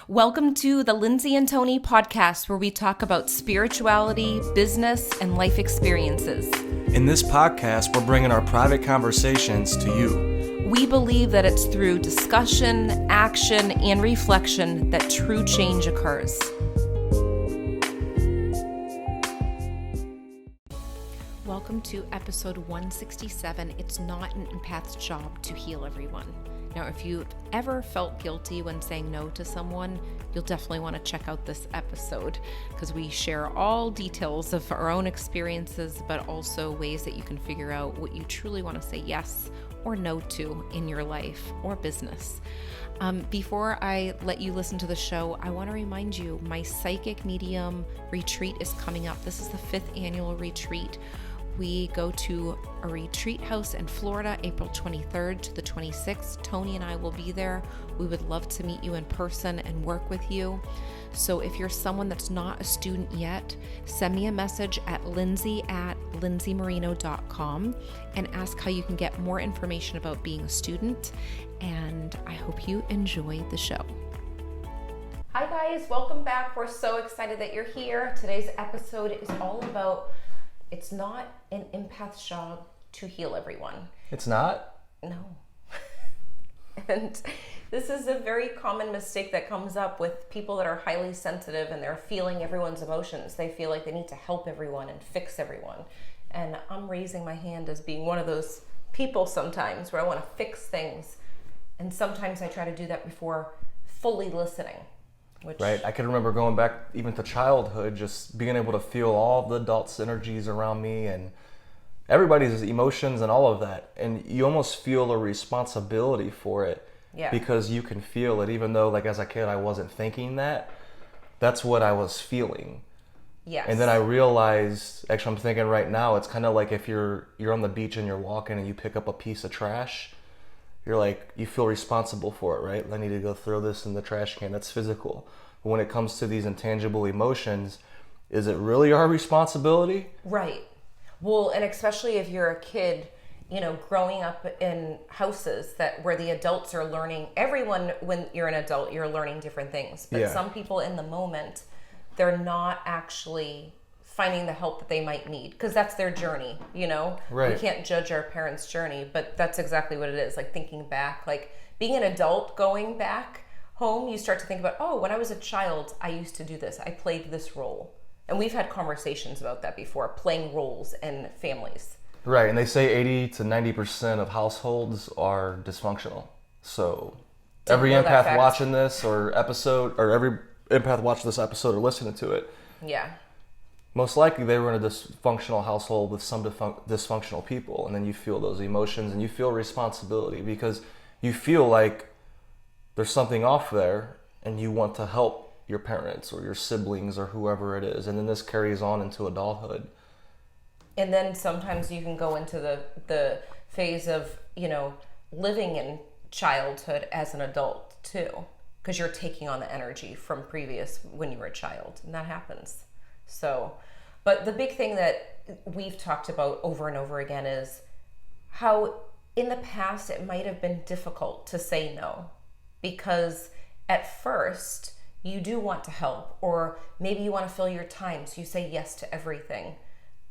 Welcome to the Lindsay and Tony podcast, where we talk about spirituality, business, and life experiences. In this podcast, we're bringing our private conversations to you. We believe that it's through discussion, action, and reflection that true change occurs. Welcome to episode 167. It's not an empath's job to heal everyone. Now, if you've ever felt guilty when saying no to someone, you'll definitely want to check out this episode because we share all details of our own experiences, but also ways that you can figure out what you truly want to say yes or no to in your life or business. Before I let you listen to the show, I want to remind you my psychic medium retreat is coming up. This is the 5th annual retreat. We go to a retreat house in Florida, April 23rd to the 26th. Tony and I will be there. We would love to meet you in person and work with you. So if you're someone that's not a student yet, send me a message at lindsay@lindsaymarino.com and ask how you can get more information about being a student. And I hope you enjoy the show. Hi guys, welcome back. We're so excited that you're here. Today's episode is all about it's not an empath's job to heal everyone. It's not? No. And this is a very common mistake that comes up with people that are highly sensitive and they're feeling everyone's emotions. They feel like they need to help everyone and fix everyone. And I'm raising my hand as being one of those people sometimes where I want to fix things. And sometimes I try to do that before fully listening. Right. I can remember going back even to childhood, just being able to feel all the adults' energies around me and everybody's emotions and all of that. And you almost feel a responsibility for it because you can feel it, even though like as a kid I wasn't thinking that. That's what I was feeling. Yes. And then I realized, actually I'm thinking right now, it's kind of like if you're on the beach and you're walking and you pick up a piece of trash. You're like, you feel responsible for it, right? I need to go throw this in the trash can. That's physical. But when it comes to these intangible emotions, is it really our responsibility? Right. Well, and especially if you're a kid, growing up in houses where the adults are learning, everyone, when you're an adult, you're learning different things. But some people in the moment, they're not actually finding the help that they might need because that's their journey, Right. We can't judge our parents' journey, but that's exactly what it is. Like thinking back, like being an adult going back home, you start to think about, oh, when I was a child, I used to do this. I played this role. And we've had conversations about that before, playing roles in families. Right. And they say 80 to 90% of households are dysfunctional. So every empath watching this or every empath watching this episode or listening to it. Yeah. Most likely they were in a dysfunctional household with some dysfunctional people, and then you feel those emotions and you feel responsibility because you feel like there's something off there and you want to help your parents or your siblings or whoever it is, and then this carries on into adulthood. And then sometimes you can go into the phase of, living in childhood as an adult too, because you're taking on the energy from previous when you were a child, and that happens. So, but the big thing that we've talked about over and over again is how in the past it might have been difficult to say no because at first you do want to help, or maybe you want to fill your time, so you say yes to everything.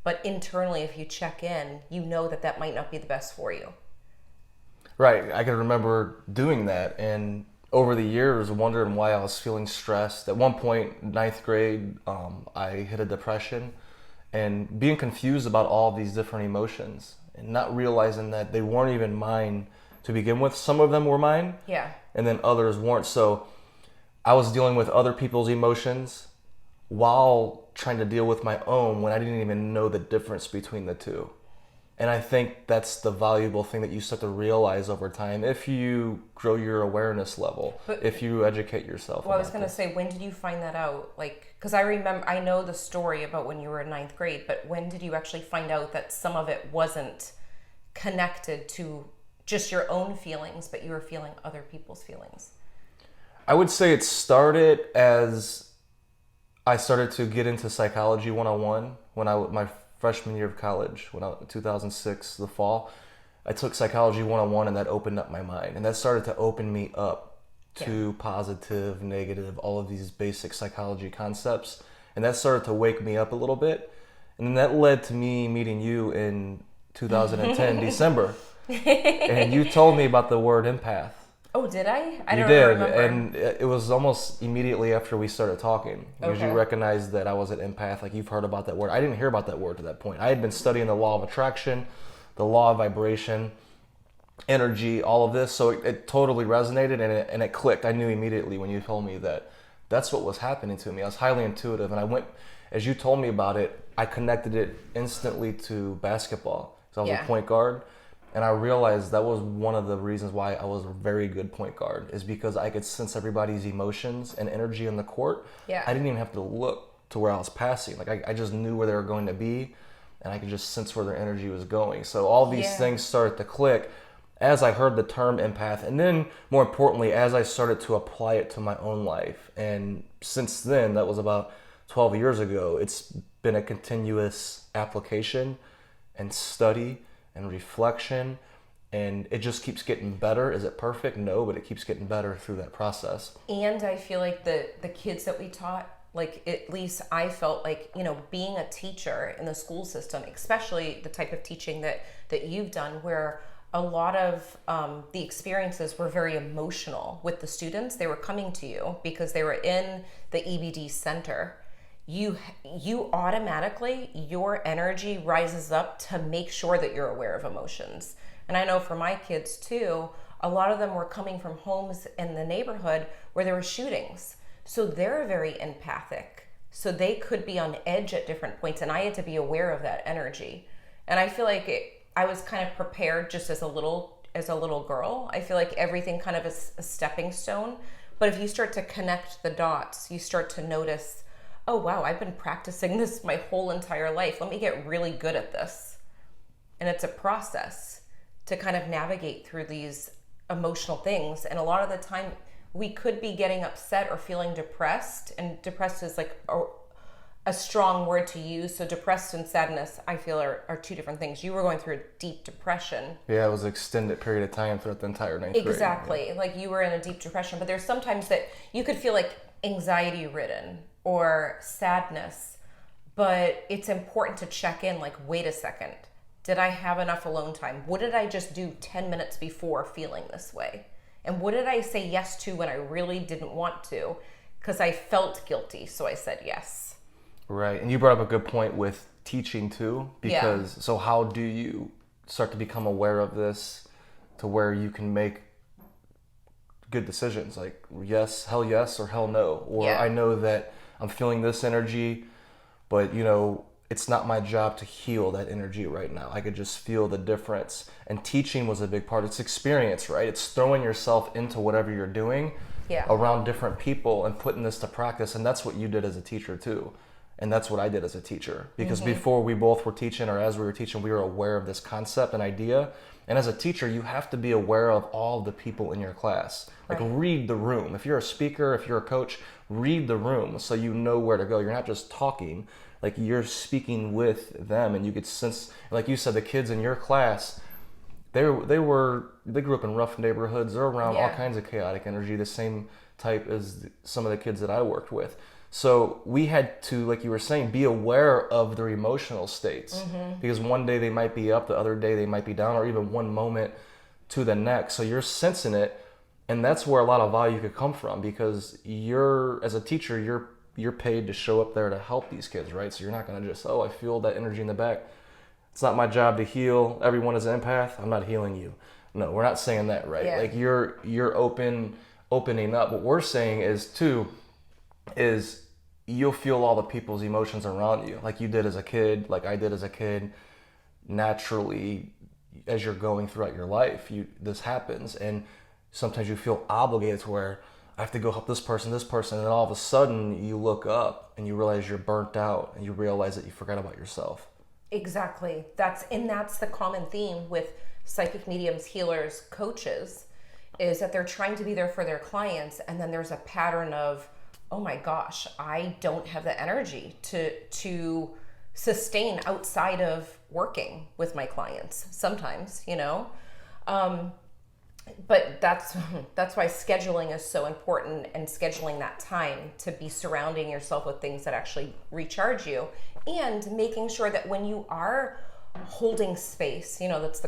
But internally, if you check in, you know that might not be the best for you. Right. I can remember doing that and over the years, wondering why I was feeling stressed. At one point, 9th grade, I hit a depression and being confused about all these different emotions and not realizing that they weren't even mine to begin with. Some of them were mine, and then others weren't. So I was dealing with other people's emotions while trying to deal with my own when I didn't even know the difference between the two. And I think that's the valuable thing that you start to realize over time if you grow your awareness level, if you educate yourself. Well, I was going to say, when did you find that out? Like, because I know the story about when you were in 9th grade, but when did you actually find out that some of it wasn't connected to just your own feelings, but you were feeling other people's feelings? I would say it started as I started to get into psychology 101 when my freshman year of college, 2006, the fall. I took psychology 101 and that opened up my mind. And that started to open me up to positive, negative, all of these basic psychology concepts. And that started to wake me up a little bit. And then that led to me meeting you in 2010, December. And you told me about the word empath. Oh, did I? I You don't did, remember. and it was almost immediately after we started talking. Because Okay. you recognized that I was an empath, like you've heard about that word. I didn't hear about that word to that point. I had been studying the law of attraction, the law of vibration, energy, all of this, so it totally resonated and it clicked. I knew immediately when you told me that that's what was happening to me. I was highly intuitive, and I went, as you told me about it, I connected it instantly to basketball. So I was Yeah. a point guard. And I realized that was one of the reasons why I was a very good point guard, is because I could sense everybody's emotions and energy on the court. Yeah. I didn't even have to look to where I was passing. Like I just knew where they were going to be, and I could just sense where their energy was going. So all these things started to click as I heard the term empath, and then more importantly, as I started to apply it to my own life. And since then, that was about 12 years ago, it's been a continuous application and study and reflection, and it just keeps getting better. Is it perfect? No, but it keeps getting better through that process. And I feel like the kids that we taught, like at least I felt like, being a teacher in the school system, especially the type of teaching that you've done, where a lot of the experiences were very emotional with the students. They were coming to you because they were in the EBD center. You automatically, your energy rises up to make sure that you're aware of emotions. And I know for my kids too, a lot of them were coming from homes in the neighborhood where there were shootings. So they're very empathic. So they could be on edge at different points, and I had to be aware of that energy. And I feel like I was kind of prepared just as a little girl. I feel like everything kind of is a stepping stone. But if you start to connect the dots, you start to notice, oh wow, I've been practicing this my whole entire life. Let me get really good at this. And it's a process to kind of navigate through these emotional things. And a lot of the time we could be getting upset or feeling depressed. And depressed is like a strong word to use. So depressed and sadness, I feel, are two different things. You were going through a deep depression. Yeah, it was an extended period of time throughout the entire ninth grade. Exactly. Like you were in a deep depression. But there's sometimes that you could feel like anxiety ridden or sadness, but it's important to check in, like, wait a second, did I have enough alone time? What did I just do 10 minutes before feeling this way? And what did I say yes to when I really didn't want to? Because I felt guilty, so I said yes. Right, and you brought up a good point with teaching too, because so how do you start to become aware of this to where you can make good decisions, like yes, hell yes, or hell no, or I know that I'm feeling this energy, but it's not my job to heal that energy right now. I could just feel the difference. And teaching was a big part. It's experience, right? It's throwing yourself into whatever you're doing around different people and putting this to practice. And that's what you did as a teacher too. And that's what I did as a teacher. Because before we both were teaching, or as we were teaching, we were aware of this concept and idea. And as a teacher, you have to be aware of all the people in your class. Like read the room. If you're a speaker, if you're a coach, read the room so you know where to go. You're not just talking, like you're speaking with them, and you could sense, like you said, the kids in your class, they grew up in rough neighborhoods. They're around all kinds of chaotic energy, the same type as some of the kids that I worked with. So we had to, like you were saying, be aware of their emotional states, because one day they might be up, the other day they might be down, or even one moment to the next. So you're sensing it, and that's where a lot of value could come from, because as a teacher, you're paid to show up there to help these kids, right? So you're not going to just, I feel that energy in the back. It's not my job to heal everyone as an empath. I'm not healing you. No, we're not saying that, right? Like you're opening up. What we're saying is you'll feel all the people's emotions around you, like you did as a kid, like I did as a kid. Naturally, as you're going throughout your life, this happens, and sometimes you feel obligated to where I have to go help this person, and then all of a sudden you look up and you realize you're burnt out, and you realize that you forgot about yourself. Exactly. That's the common theme with psychic mediums, healers, coaches, is that they're trying to be there for their clients, and then there's a pattern of, oh my gosh, I don't have the energy to sustain outside of working with my clients sometimes, But that's why scheduling is so important, and scheduling that time to be surrounding yourself with things that actually recharge you, and making sure that when you are holding space, that's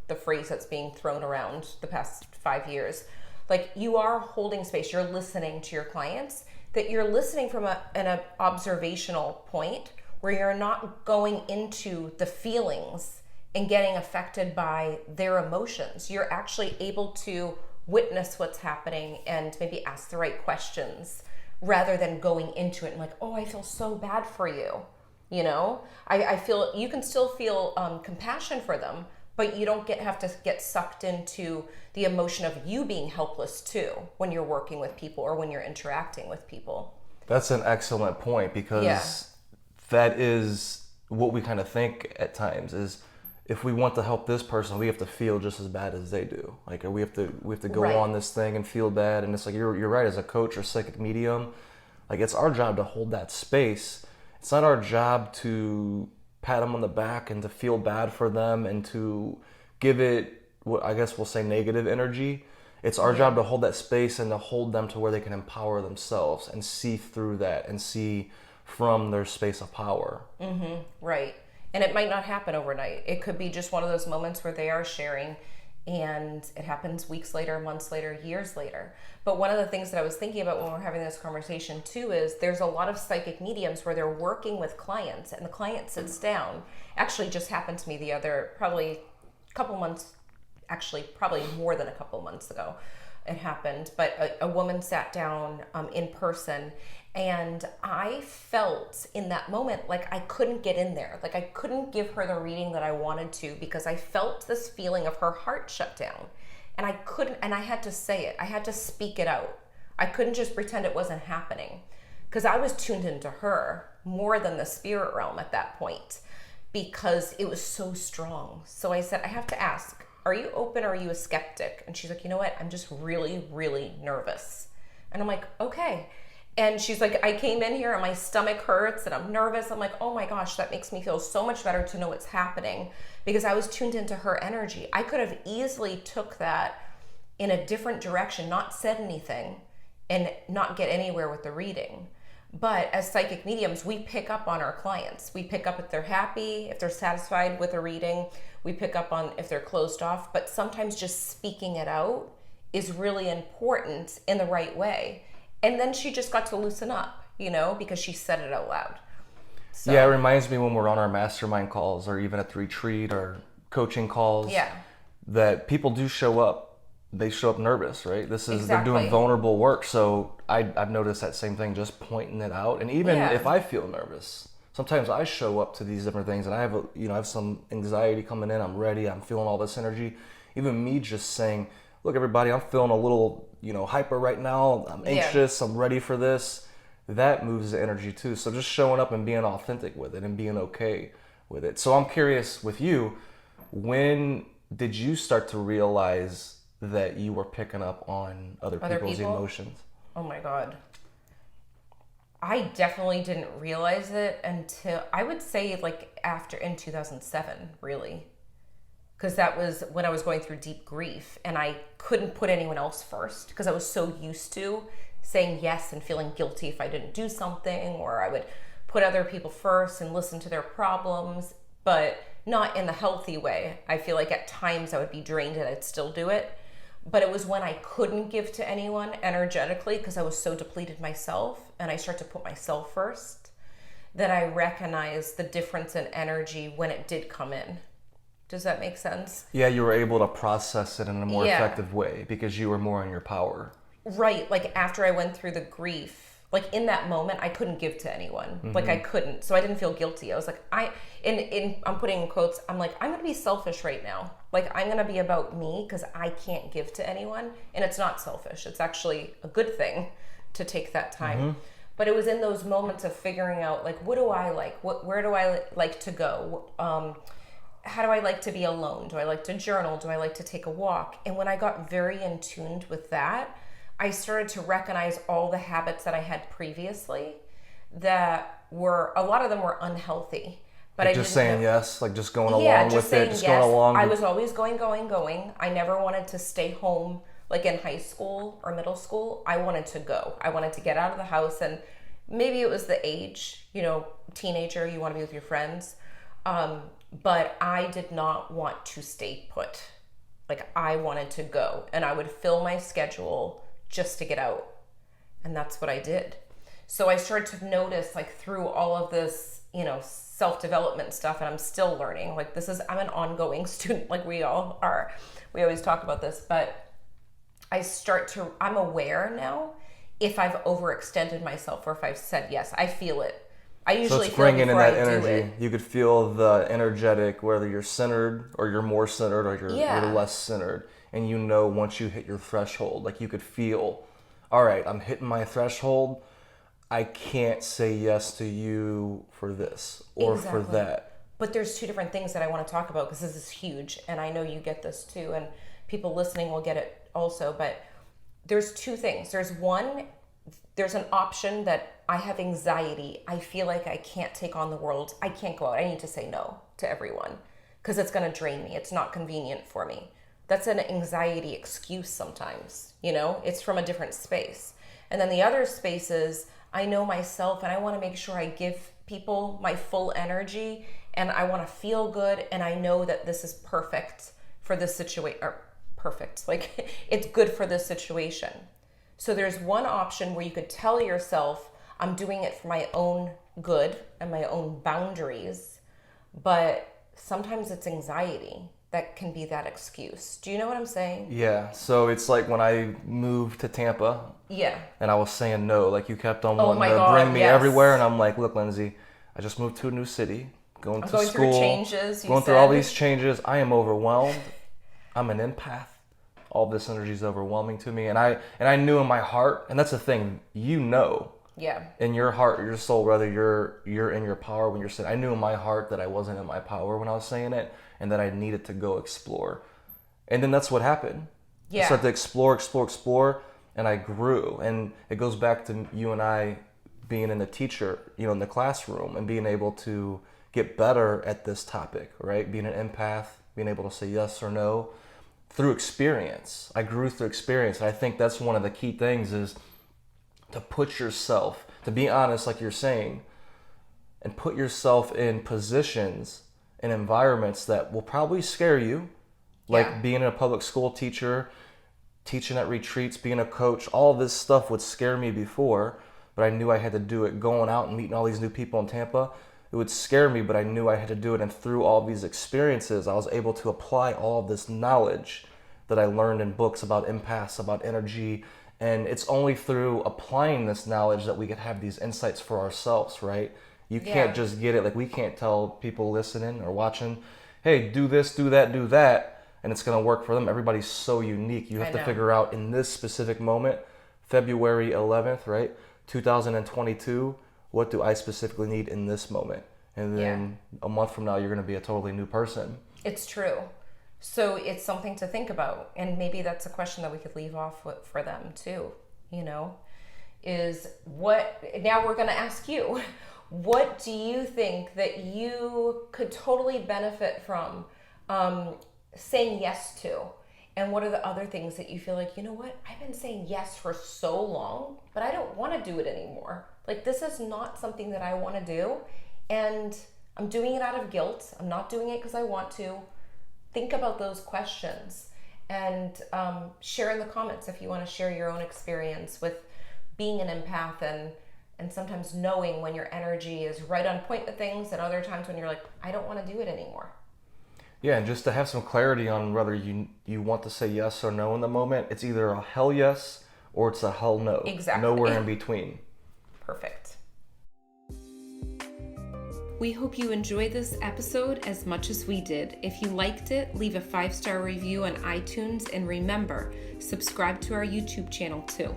the phrase that's being thrown around the past 5 years, like you are holding space, you're listening to your clients, that you're listening from an observational point where you're not going into the feelings and getting affected by their emotions. You're actually able to witness what's happening and maybe ask the right questions rather than going into it and like, oh, I feel so bad for you. I feel you can still feel compassion for them, but you don't have to get sucked into the emotion of you being helpless too when you're working with people or when you're interacting with people. That's an excellent point, because that is what we kind of think at times is, if we want to help this person, we have to feel just as bad as they do. Like we have to go Right. on this thing and feel bad. And it's like you're right, as a coach or psychic medium, like it's our job to hold that space. It's not our job to pat them on the back and to feel bad for them and to give it what I guess we'll say negative energy. It's our job to hold that space and to hold them to where they can empower themselves and see through that and see from their space of power. Right. And it might not happen overnight. It could be just one of those moments where they are sharing and it happens weeks later, months later, years later. But one of the things that I was thinking about when we're having this conversation too is there's a lot of psychic mediums where they're working with clients and the client sits down. Actually just happened to me probably more than a couple months ago it happened. But a woman sat down in person, and I felt in that moment like I couldn't get in there. Like I couldn't give her the reading that I wanted to because I felt this feeling of her heart shut down. And I couldn't, and I had to say it. I had to speak it out. I couldn't just pretend it wasn't happening because I was tuned into her more than the spirit realm at that point because it was so strong. So I said, I have to ask, are you open or are you a skeptic? And she's like, you know what? I'm just really, really nervous. And I'm like, okay. And she's like, I came in here and my stomach hurts and I'm nervous. I'm like, oh my gosh, that makes me feel so much better to know what's happening because I was tuned into her energy. I could have easily took that in a different direction, not said anything and not get anywhere with the reading. But as psychic mediums, we pick up on our clients. We pick up if they're happy, if they're satisfied with a reading. We pick up on if they're closed off. But sometimes just speaking it out is really important in the right way. And then she just got to loosen up, because she said it out loud. So, yeah, it reminds me when we're on our mastermind calls or even at the retreat or coaching calls, that people do show up. They show up nervous, right? They're doing vulnerable work. So I've noticed that same thing, just pointing it out. And even if I feel nervous, sometimes I show up to these different things and I have some anxiety coming in. I'm ready. I'm feeling all this energy. Even me just saying, look, everybody, I'm feeling a little, hyper right now. I'm anxious. I'm ready for this. That moves the energy too. So just showing up and being authentic with it and being okay with it. So I'm curious with you, when did you start to realize that you were picking up on other people's emotions? Oh my God. I definitely didn't realize it until I would say in 2007, really. Because that was when I was going through deep grief and I couldn't put anyone else first because I was so used to saying yes and feeling guilty if I didn't do something, or I would put other people first and listen to their problems, but not in the healthy way. I feel like at times I would be drained and I'd still do it. But it was when I couldn't give to anyone energetically because I was so depleted myself and I started to put myself first that I recognized the difference in energy when it did come in. Does that make sense? Yeah, you were able to process it in a more effective way because you were more in your power. Right. Like after I went through the grief, like in that moment, I couldn't give to anyone. Mm-hmm. Like I couldn't. So I didn't feel guilty. I was like, I'm putting in quotes, I'm like, I'm going to be selfish right now. Like I'm going to be about me because I can't give to anyone. And it's not selfish. It's actually a good thing to take that time. Mm-hmm. But it was in those moments of figuring out like, what do I like? Where do I like to go? How do I like to be alone? Do I like to journal? Do I like to take a walk? And when I got very in tuned with that, I started to recognize all the habits that I had previously that a lot of them were unhealthy, But Like I just didn't saying know. yes, like just going Yeah, along just with it, saying just yes. going along. I was always going. I never wanted to stay home like in high school or middle school. I wanted to go. I wanted to get out of the house, and maybe it was the age, teenager, you want to be with your friends. But I did not want to stay put. Like I wanted to go, and I would fill my schedule just to get out. And that's what I did. So I started to notice, like, through all of this, self-development stuff, and I'm still learning. Like, I'm an ongoing student, like we all are. We always talk about this, but I'm aware now if I've overextended myself or if I've said yes. I feel it. I So usually it's feel it bringing in before that I do energy. it. You could feel the energetic, whether you're centered or you're more centered or you're Yeah. less centered. And once you hit your threshold, like you could feel, all right, I'm hitting my threshold. I can't say yes to you for this or for Exactly. that. But there's two different things that I want to talk about because this is huge, and I know you get this too, and people listening will get it also. But there's two things. There's an option that I have anxiety. I feel like I can't take on the world. I can't go out. I need to say no to everyone because it's going to drain me. It's not convenient for me. That's an anxiety excuse sometimes, It's from a different space. And then the other space is I know myself and I want to make sure I give people my full energy and I want to feel good, and I know that this is perfect for this situation, or perfect, like it's good for this situation. So there's one option where you could tell yourself, I'm doing it for my own good and my own boundaries, but sometimes it's anxiety that can be that excuse. Do you know what I'm saying? Yeah. So it's like when I moved to Tampa Yeah. and I was saying no, like you kept on Oh wanting my to God, bring me yes. everywhere. And I'm like, look, Lindsay, I just moved to a new city, going to going school, through changes, going through all these changes. I am overwhelmed. I'm an empath. All this energy is overwhelming to me. And I knew in my heart, and that's the thing, Yeah. in your heart, your soul, whether you're in your power when you're saying, I knew in my heart that I wasn't in my power when I was saying it, and that I needed to go explore. And then that's what happened. Yeah. I started to explore, and I grew. And it goes back to you and I being in the teacher, in the classroom, and being able to get better at this topic, right? Being an empath, being able to say yes or no through experience. I grew through experience. And I think that's one of the key things is to put yourself, to be honest, like you're saying, and put yourself in positions and environments that will probably scare you, like being a public school teacher, teaching at retreats, being a coach. All this stuff would scare me before, but I knew I had to do it. Going out and meeting all these new people in Tampa, it would scare me, but I knew I had to do it. And through all these experiences, I was able to apply all of this knowledge that I learned in books about empaths, about energy. And it's only through applying this knowledge that we could have these insights for ourselves, right? You can't just get it. Like, we can't tell people listening or watching, hey, do this, do that, and it's going to work for them. Everybody's so unique. You have to figure out in this specific moment, February 11th, right? 2022, what do I specifically need in this moment? And then a month from now, you're going to be a totally new person. It's true. So it's something to think about. And maybe that's a question that we could leave off with for them too, is now we're going to ask you, what do you think that you could totally benefit from saying yes to? And what are the other things that you feel like, I've been saying yes for so long, but I don't want to do it anymore. Like, this is not something that I want to do. And I'm doing it out of guilt. I'm not doing it because I want to. Think about those questions and share in the comments if you want to share your own experience with being an empath and sometimes knowing when your energy is right on point with things, and other times when you're like, I don't want to do it anymore. Yeah, and just to have some clarity on whether you want to say yes or no in the moment. It's either a hell yes or it's a hell no. Exactly. Nowhere in between. Perfect. We hope you enjoyed this episode as much as we did. If you liked it, leave a 5-star review on iTunes, and remember, subscribe to our YouTube channel too.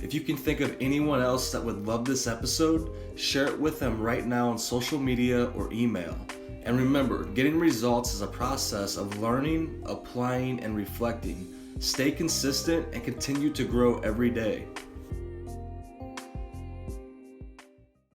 If you can think of anyone else that would love this episode, share it with them right now on social media or email. And remember, getting results is a process of learning, applying, and reflecting. Stay consistent and continue to grow every day.